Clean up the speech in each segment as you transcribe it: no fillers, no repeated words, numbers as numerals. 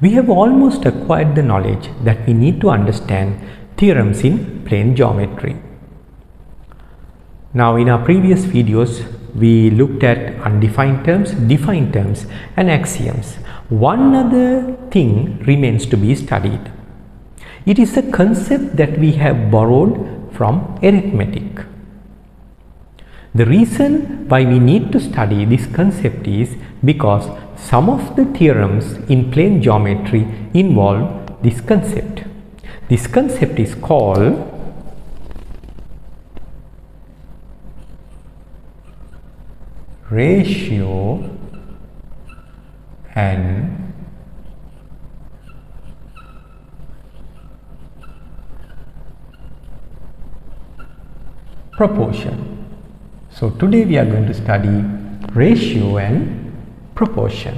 We have almost acquired the knowledge that we need to understand theorems in plane geometry. Now, in our previous videos, we looked at undefined terms, defined terms and axioms. One other thing remains to be studied. It is a concept that we have borrowed from arithmetic. The reason why we need to study this concept is because some of the theorems in plane geometry involve this concept. This concept is called ratio and proportion. So today we are going to study ratio and proportion.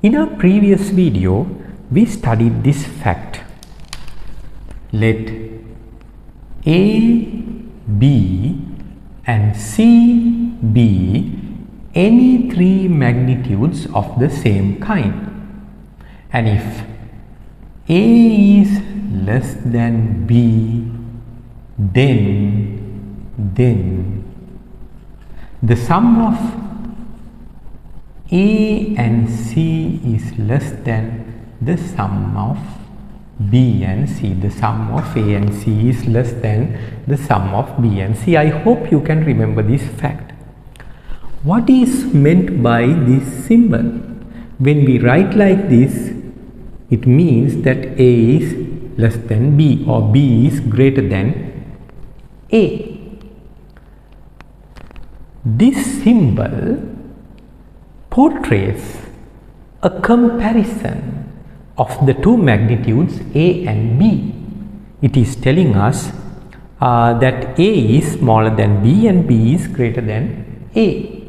In our previous video, we studied this fact. Let A, B and C be any three magnitudes of the same kind. And if A is less than B, then the sum of A and C is less than the sum of B and C. The sum of A and C is less than the sum of B and C. I hope you can remember this fact. What is meant by this symbol? When we write like this, it means that A is less than B or B is greater than A. This symbol portrays a comparison of the two magnitudes A and B. It is telling us that A is smaller than B and B is greater than A.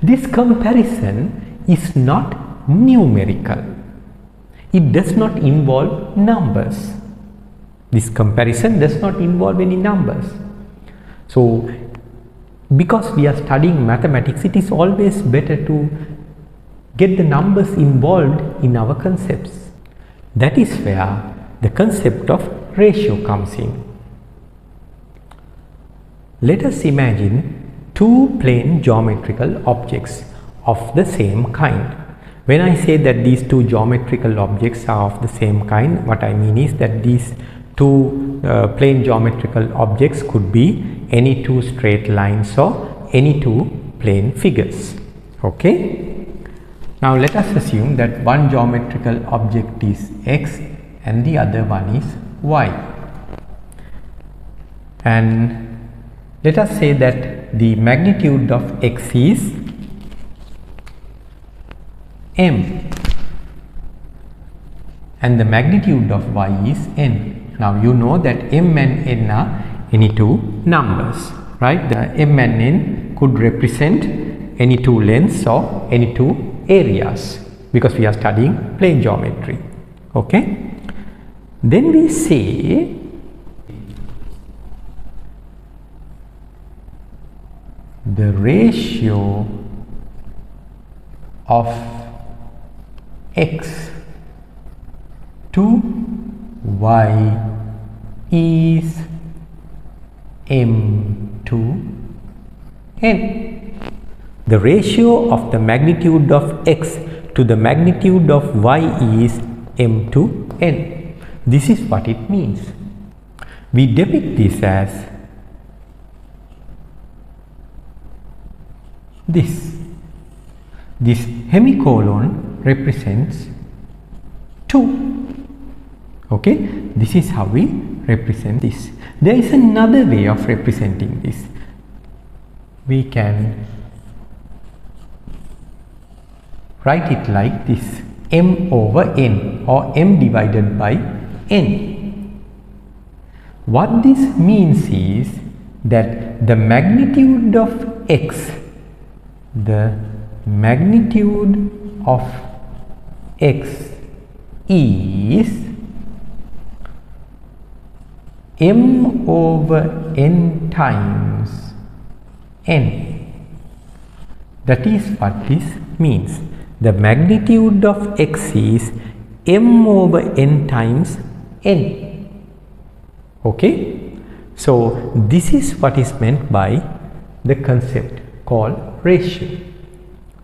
This comparison is not numerical. It does not involve numbers. This comparison does not involve any numbers. So, because we are studying mathematics, it is always better to get the numbers involved in our concepts. That is where the concept of ratio comes in. Let us imagine two plane geometrical objects of the same kind. When I say that these two geometrical objects are of the same kind, what I mean is that these two plane geometrical objects could be any two straight lines or any two plane figures. Okay? Now let us assume that one geometrical object is X and the other one is Y. And let us say that the magnitude of X is M and the magnitude of Y is N. Now you know that M and N are any two numbers, right? The M and N could represent any two lengths or any two areas because we are studying plane geometry. Okay? Then we say the ratio of X to Y is M to N. The ratio of the magnitude of X to the magnitude of Y is M to N. This is what it means. We depict this as this. This hemicolon represents 2. Okay, this is how we represent this. There is another way of representing this. We can write it like this: M over N or M divided by N. What this means is that the magnitude of X, the magnitude of X is M over N times N. That is what this means. the magnitude of x is m over n times n. Okay, so this is what is meant by the concept called ratio,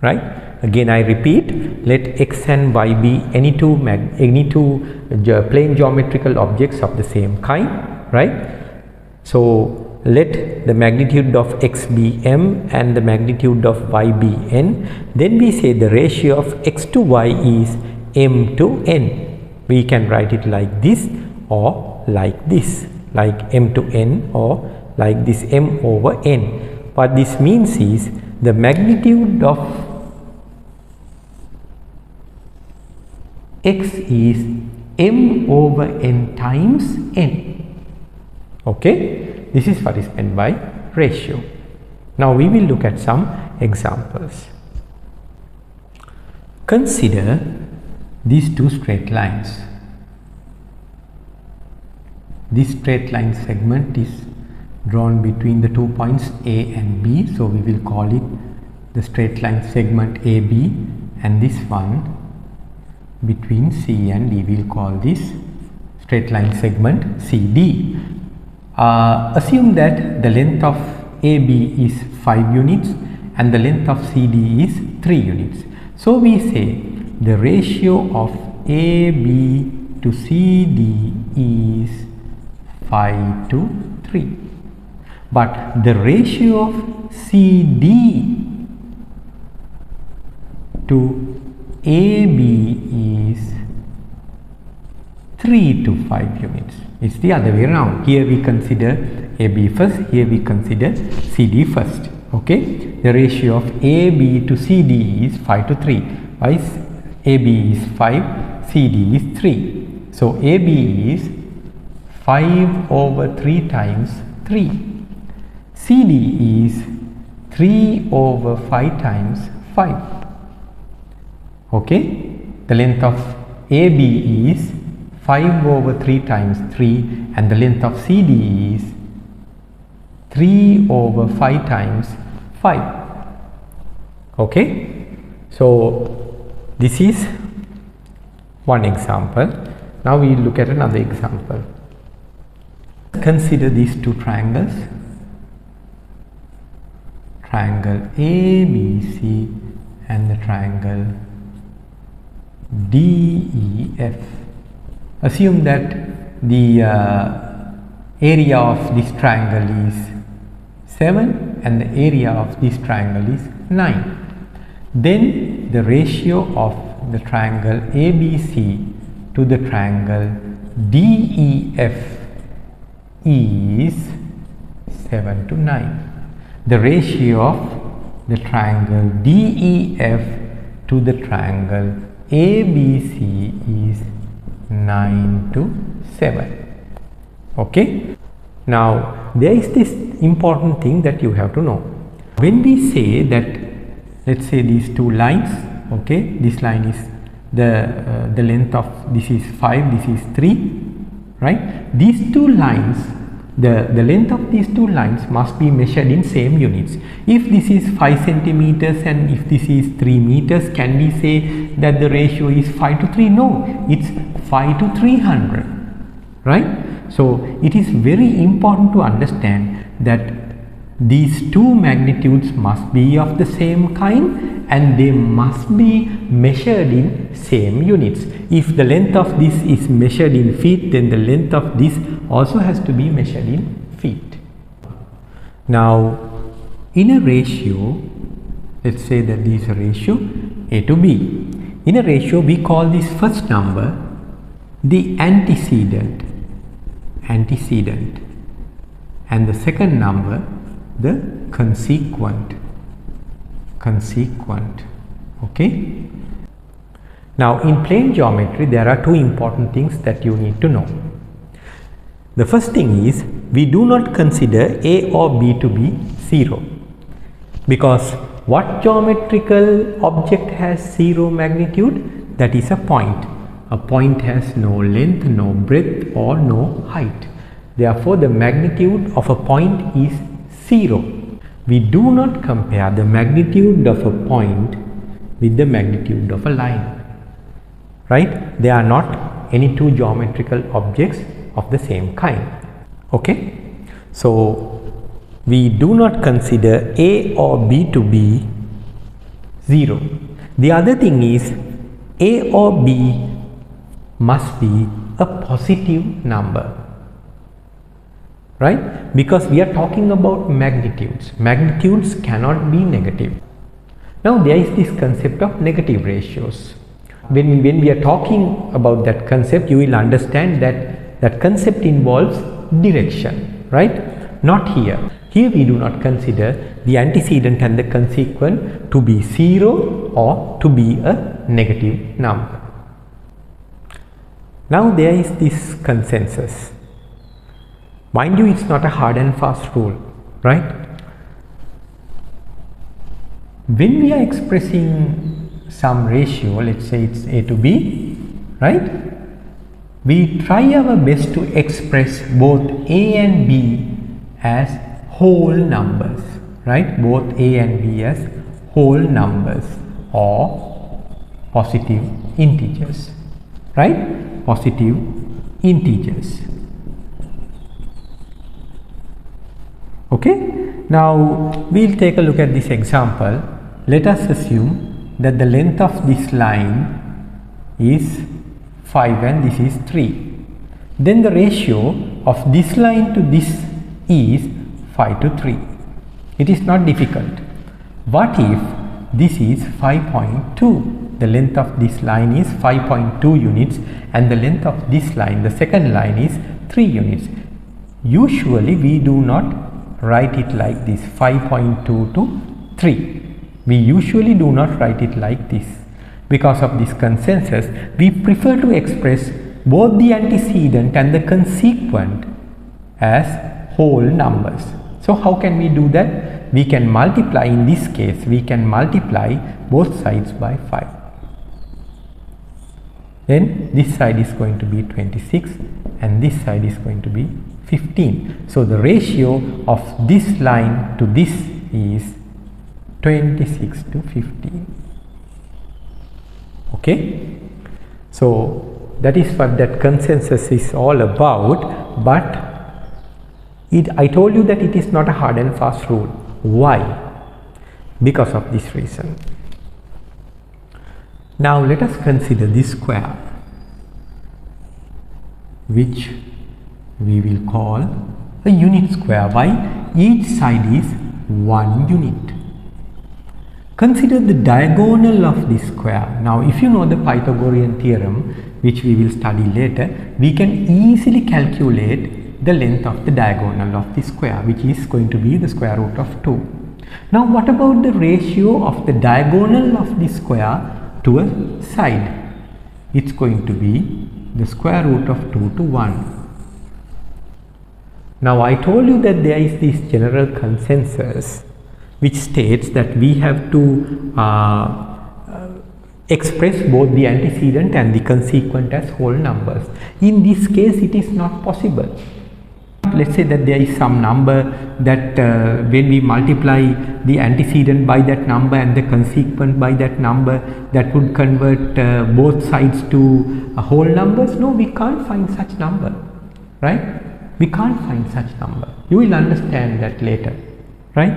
right? Again I repeat, let x and y be any two plane geometrical objects of the same kind, right? So let the magnitude of x be m and the magnitude of y be n. Then we say the ratio of x to y is m to n. We can write it like this or like this, like m to n, or like this m over n. What this means is the magnitude of x is m over n times n. Okay, this is what is meant by ratio. Now we will look at some examples. Consider these two straight lines. This straight line segment is drawn between the 2 points A and B, so we will call it the straight line segment AB, and this one between C and D, we will call this straight line segment CD. Assume that the length of AB is 5 units and the length of CD is 3 units. So we say the ratio of AB to CD is 5 to 3, but the ratio of CD to AB is 3 to 5 units. It's the other way around. Here we consider AB first, here we consider CD first. Okay, the ratio of AB to CD is 5 to 3. Why is AB is 5, CD is 3. So AB is 5 over 3 times 3. CD is 3 over 5 times 5. Okay, the length of AB is 5 over 3 times 3 and the length of CD is 3 over 5 times 5. Okay, so this is one example. Now we look at another example. Consider these two triangles, triangle ABC and the triangle DEF. Assume that the area of this triangle is 7 and the area of this triangle is 9. Then the ratio of the triangle ABC to the triangle DEF is 7 to 9. The ratio of the triangle DEF to the triangle ABC is 9 to 7. Okay. Now there is this important thing that you have to know. When we say that, let's say these two lines, okay, this line is the length of, this is 5, this is 3, right? These two lines, the length of these two lines must be measured in same units. If this is 5 centimeters and if this is 3 meters, can we say that the ratio is 5 to 3? No, it's 5 to 300, right? So it is very important to understand that these two magnitudes must be of the same kind and they must be measured in same units. If the length of this is measured in feet, then the length of this also has to be measured in feet. Now in a ratio, let's say that this is a ratio A to B. In a ratio, we call this first number the antecedent, and the second number the consequent. Okay. Now in plane geometry there are two important things that you need to know. The first thing is, we do not consider A or B to be 0, because what geometrical object has 0 magnitude? That is a point. A point has no length, no breadth or no height. Therefore the magnitude of a point is 0. We do not compare the magnitude of a point with the magnitude of a line, right? They are not any two geometrical objects of the same kind. Okay, so we do not consider A or B to be 0. The other thing is A or B must be a positive number, right? Because we are talking about magnitudes. Magnitudes cannot be negative. Now there is this concept of negative ratios. When we are talking about that concept, you will understand that that concept involves direction, right? Not here. Here we do not consider the antecedent and the consequent to be 0 or to be a negative number. Now there is this consensus. Mind you, it's not a hard and fast rule, right? When we are expressing some ratio, let's say it's A to B, right? We try our best to express both A and B as whole numbers, right? Both A and B as whole numbers or positive integers, right? Positive integers. Okay, now we'll take a look at this example. Let us assume that the length of this line is 5 and this is 3. Then the ratio of this line to this is 5 to 3. It is not difficult. What if this is 5.2? The length of this line is 5.2 units and the length of this line, the second line, is 3 units. Usually we do not write it like this, 5.2 to 3. We usually do not write it like this. Because of this consensus, we prefer to express both the antecedent and the consequent as whole numbers. So how can we do that? We can multiply, in this case, we can multiply both sides by 5. Then this side is going to be 26 and this side is going to be 15. So the ratio of this line to this is 26 to 15. Okay, so that is what that consensus is all about. But I told you that it is not a hard and fast rule. Why? Because of this reason. Now let us consider this square, which we will call a unit square. Why? Each side is 1 unit. Consider the diagonal of this square. Now if you know the Pythagorean theorem, which we will study later, we can easily calculate the length of the diagonal of the square, which is going to be the square root of 2. Now what about the ratio of the diagonal of the square to a side? It's going to be the square root of 2 to 1. Now I told you that there is this general consensus which states that we have to express both the antecedent and the consequent as whole numbers. In this case it is not possible. Let's say that there is some number that when we multiply the antecedent by that number and the consequent by that number, that would convert both sides to whole numbers. No, we can't find such number, right? We can't find such number. You will understand that later, right?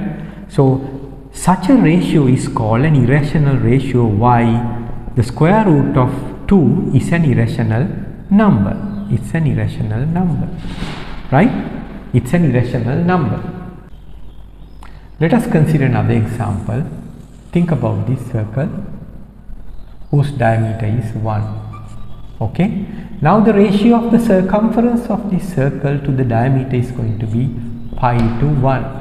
So such a ratio is called an irrational ratio. Why? The square root of 2 is an irrational number. It's an irrational number, right? It's an irrational number. Let us consider another example. Think about this circle whose diameter is 1. Okay. Now the ratio of the circumference of this circle to the diameter is going to be pi to 1.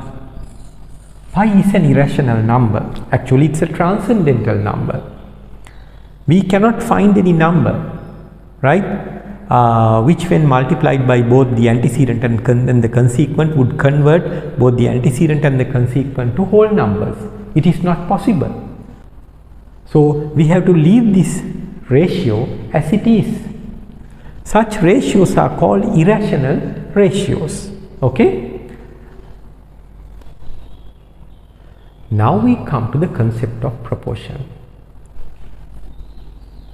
Pi is an irrational number. Actually, it's a transcendental number. We cannot find any number, right? Which when multiplied by both the antecedent and the consequent would convert both the antecedent and the consequent to whole numbers. It is not possible. So we have to leave this ratio as it is. Such ratios are called irrational ratios. Okay. Now we come to the concept of proportion.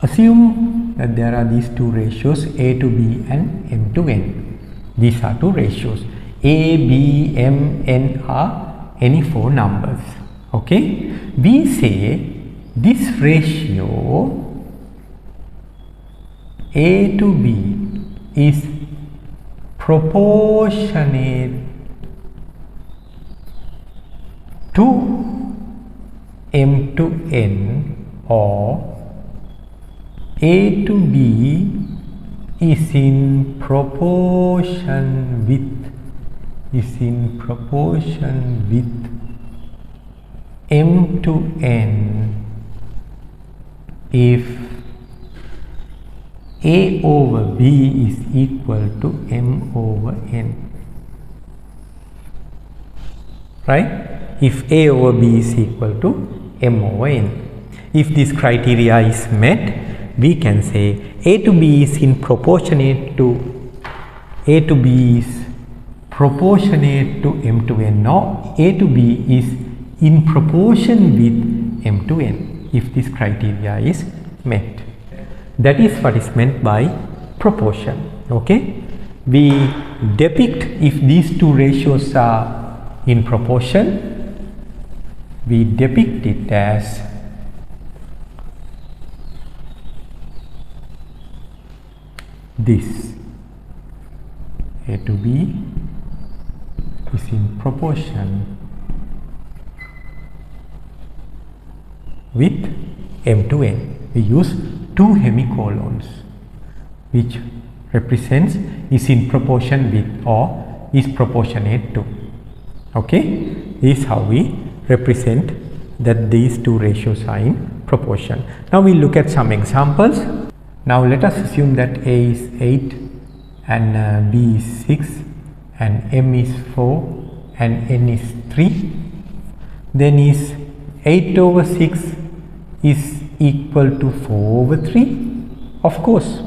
Assume that there are these two ratios A to B and M to N. These are two ratios. A, B, M, N are any four numbers. Okay. We say this ratio A to B is proportionate to M to N, or A to B is in proportion with M to N if A over B is equal to M over N. Right? If A over B is equal to M over N. If this criteria is met, we can say A to B is in proportionate to A to B is proportionate to M to N, or A to B is in proportion with M to N, if this criteria is met. That is what is meant by proportion. Okay. We depict if these two ratios are in proportion, we depict it as this: A to B is in proportion with M to N. We use two hemicolons, which represents is in proportion with or is proportionate to. Okay, this is how we represent that these two ratios are in proportion. Now we look at some examples. Now let us assume that A is 8 and B is 6 and M is 4 and N is 3. Then is 8 over 6 is equal to 4 over 3? Of course,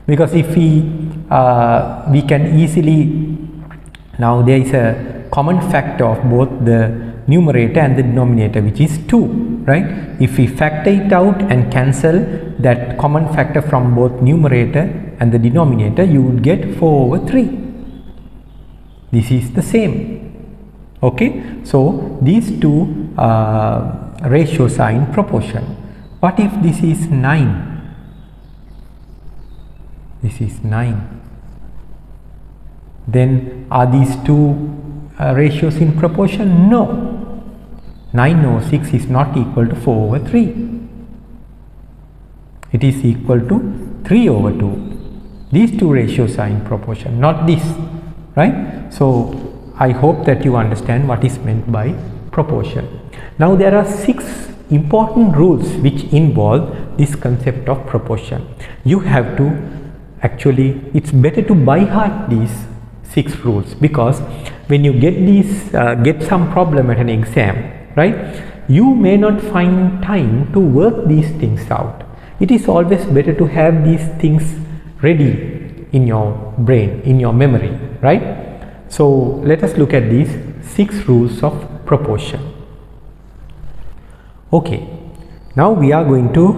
because if we can easily, now there is a common factor of both the numerator and the denominator, which is 2, right? If we factor it out and cancel that common factor from both numerator and the denominator, you would get 4 over 3. This is the same. Okay, so these two ratios are in proportion. What if this is 9? This is 9. Then are these two ratios in proportion? No. 9 over 6 is not equal to 4 over 3. It is equal to 3 over 2. These two ratios are in proportion, not this, right? So I hope that you understand what is meant by proportion. Now there are 6 important rules which involve this concept of proportion. You have to actually, it's better to by heart these 6 rules, because when you get some problem at an exam, right, you may not find time to work these things out. It is always better to have these things ready in your brain, in your memory, right? So let us look at these 6 rules of proportion. Okay, now we are going to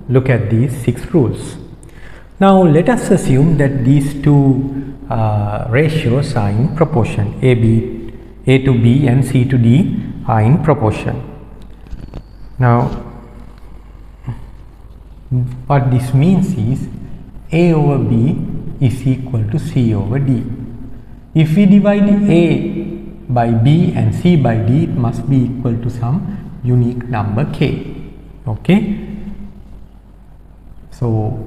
look at these 6 rules. Now let us assume that these two ratios are in proportion. A to B and C to D are in proportion. Now what this means is A over B is equal to C over D. If we divide A by B and C by D, it must be equal to some unique number K. Okay, so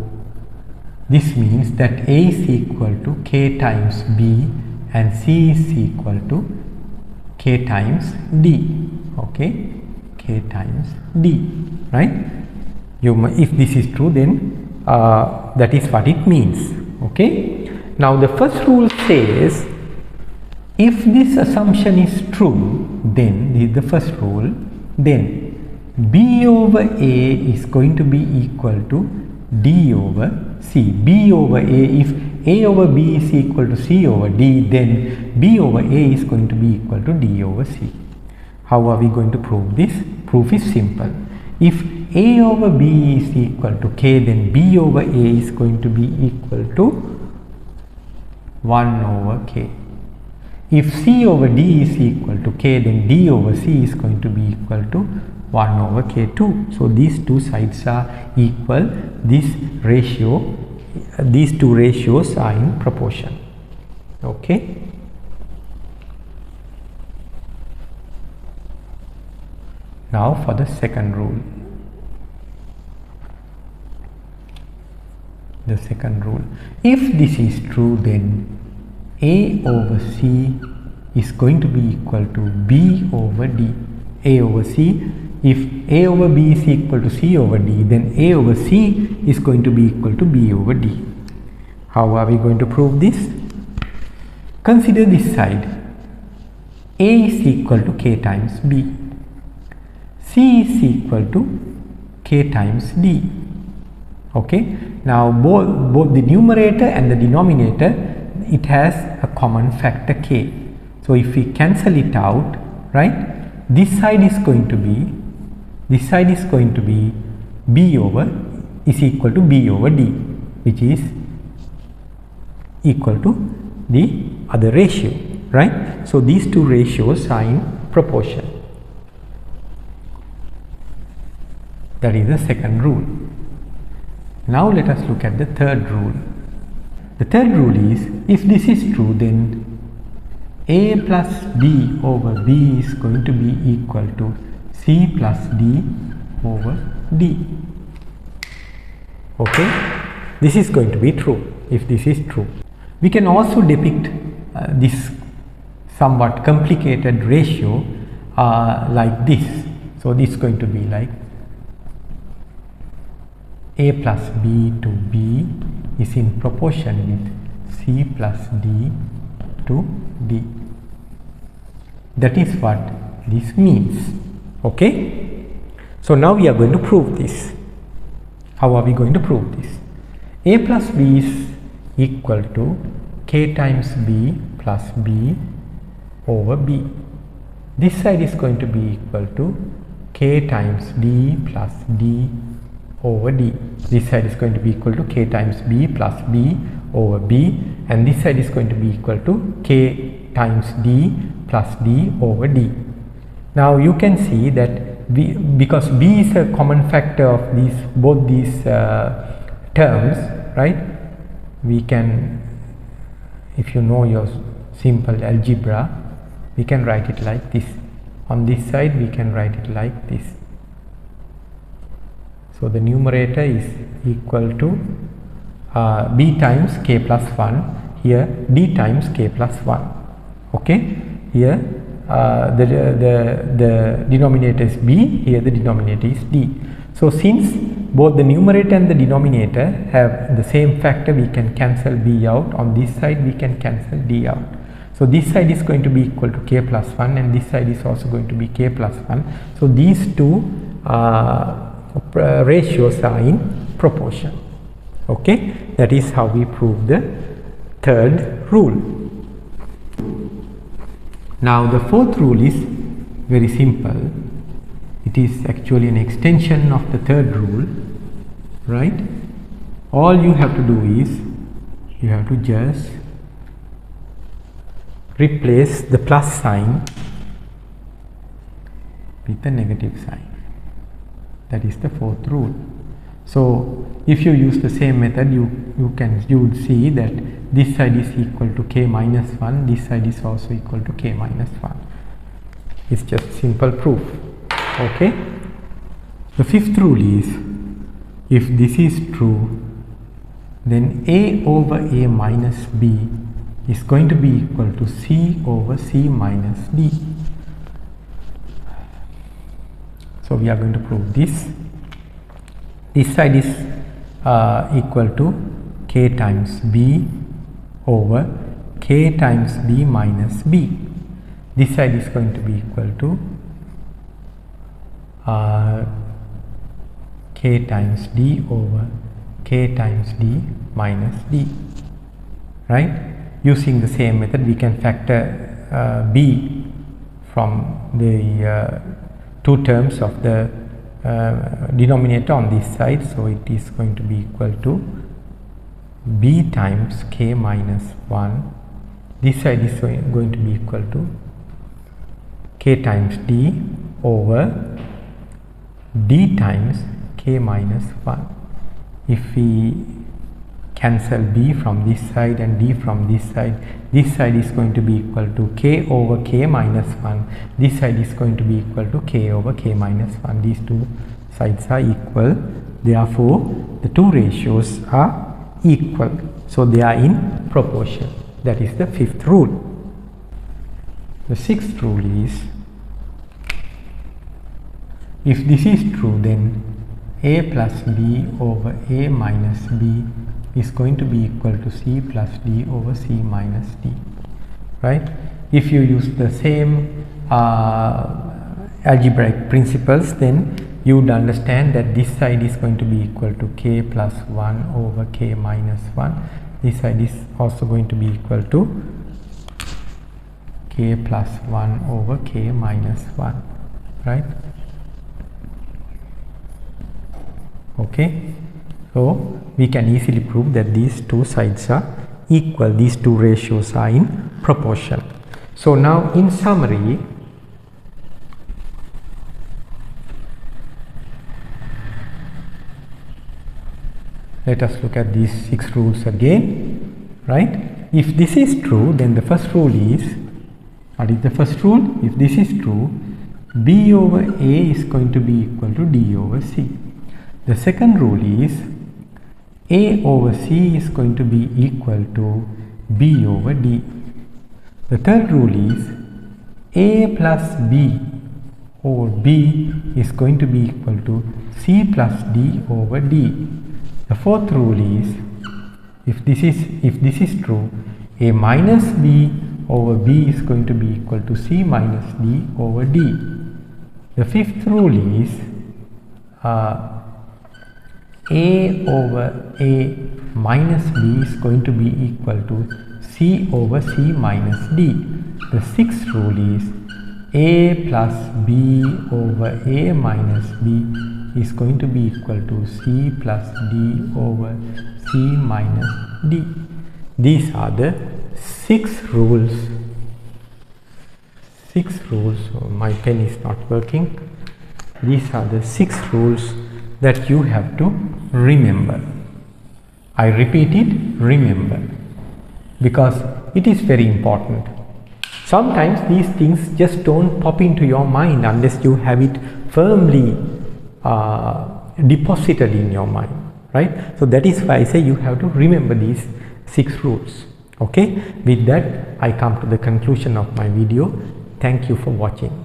this means that A is equal to K times B and C is equal to K times D. Okay, K times D, right? If this is true, then that is what it means. Okay, now the first rule says, if this assumption is true, then this is the first rule, then B over A is going to be equal to D over C. B over A, if A over B is equal to C over D, then B over A is going to be equal to D over C. How are we going to prove this? Proof is simple. If A over B is equal to K, then B over A is going to be equal to 1 over K. If C over D is equal to K, then D over C is going to be equal to 1 over K2. So these two sides are equal. These two ratios are in proportion. Okay. Now for the second rule. The second rule. If this is true, then A over C is going to be equal to B over D. A over C. If A over B is equal to C over D, then A over C is going to be equal to B over D. How are we going to prove this? Consider this side. A is equal to K times B. C is equal to K times D. Okay. Now both the numerator and the denominator, it has a common factor K. So if we cancel it out, right, this side is going to be B over is equal to B over D, which is equal to the other ratio, right? So these two ratios are in proportion. That is the second rule. Now let us look at the third rule. The third rule is, if this is true, then A plus B over B is going to be equal to C plus D over D. Okay, this is going to be true if this is true. We can also depict this somewhat complicated ratio like this. So this is going to be like A plus B to B is in proportion with C plus D to D. That is what this means. Okay. So now we are going to prove this. How are we going to prove this? A plus B is equal to K times B plus B over B. This side is going to be equal to K times D plus D over D. This side is going to be equal to K times B plus B over B, and this side is going to be equal to K times D plus D over D. Now you can see that because B is a common factor of both these terms, right? We can, if you know your simple algebra, we can write it like this. On this side we can write it like this. So the numerator is equal to B times K plus 1, here D times K plus 1. Okay, here the denominator is B, here the denominator is D. So since both the numerator and the denominator have the same factor, we can cancel B out. On this side we can cancel D out. So this side is going to be equal to K plus 1, and this side is also going to be K plus 1. So these two ratios are in proportion. Okay, that is how we prove the third rule. Now the fourth rule is very simple. It is actually an extension of the third rule, right? All you have to do is you have to just replace the plus sign with the negative sign. That is the fourth rule. So if you use the same method, you would see that this side is equal to K minus 1, this side is also equal to K minus 1. It's just simple proof. Okay. The fifth rule is, if this is true, then A over A minus B is going to be equal to C over C minus D. So we are going to prove this. This side is equal to K times B over K times B minus B. This side is going to be equal to K times D over K times D minus D. Right? Using the same method, we can factor B from the two terms of the denominator on this side, so it is going to be equal to b times k minus 1. This side is going to be equal to k times d over d times k minus 1. If we cancel b from this side and d from this side is going to be equal to k over k minus 1. This side is going to be equal to k over k minus 1. These two sides are equal, therefore the two ratios are equal, so they are in proportion. That is the fifth rule. The sixth rule is, if this is true, then a plus b over a minus b is going to be equal to c plus d over c minus d, right? If you use the same algebraic principles, then you would understand that this side is going to be equal to k plus 1 over k minus 1. This side is also going to be equal to k plus 1 over k minus 1, right? Okay, so we can easily prove that these two sides are equal, these two ratios are in proportion. So now in summary, let us look at these 6 rules again, right? If this is true, then the first rule is, what is the first rule? If this is true, b over a is going to be equal to d over c. The second rule is a over c is going to be equal to b over d. The third rule is a plus b over b is going to be equal to c plus d over d. The fourth rule is, if this is true, a minus b over b is going to be equal to c minus d over d. The fifth rule is a over a minus b is going to be equal to c over c minus d. The sixth rule is a plus b over a minus b is going to be equal to c plus d over c minus d. These are the 6 rules. 6 rules. So my pen is not working. These are the 6 rules that you have to remember. I repeat it, remember, because it is very important. Sometimes these things just don't pop into your mind unless you have it firmly deposited in your mind, right? So that is why I say you have to remember these 6 rules. Okay, with that I come to the conclusion of my video. Thank you for watching.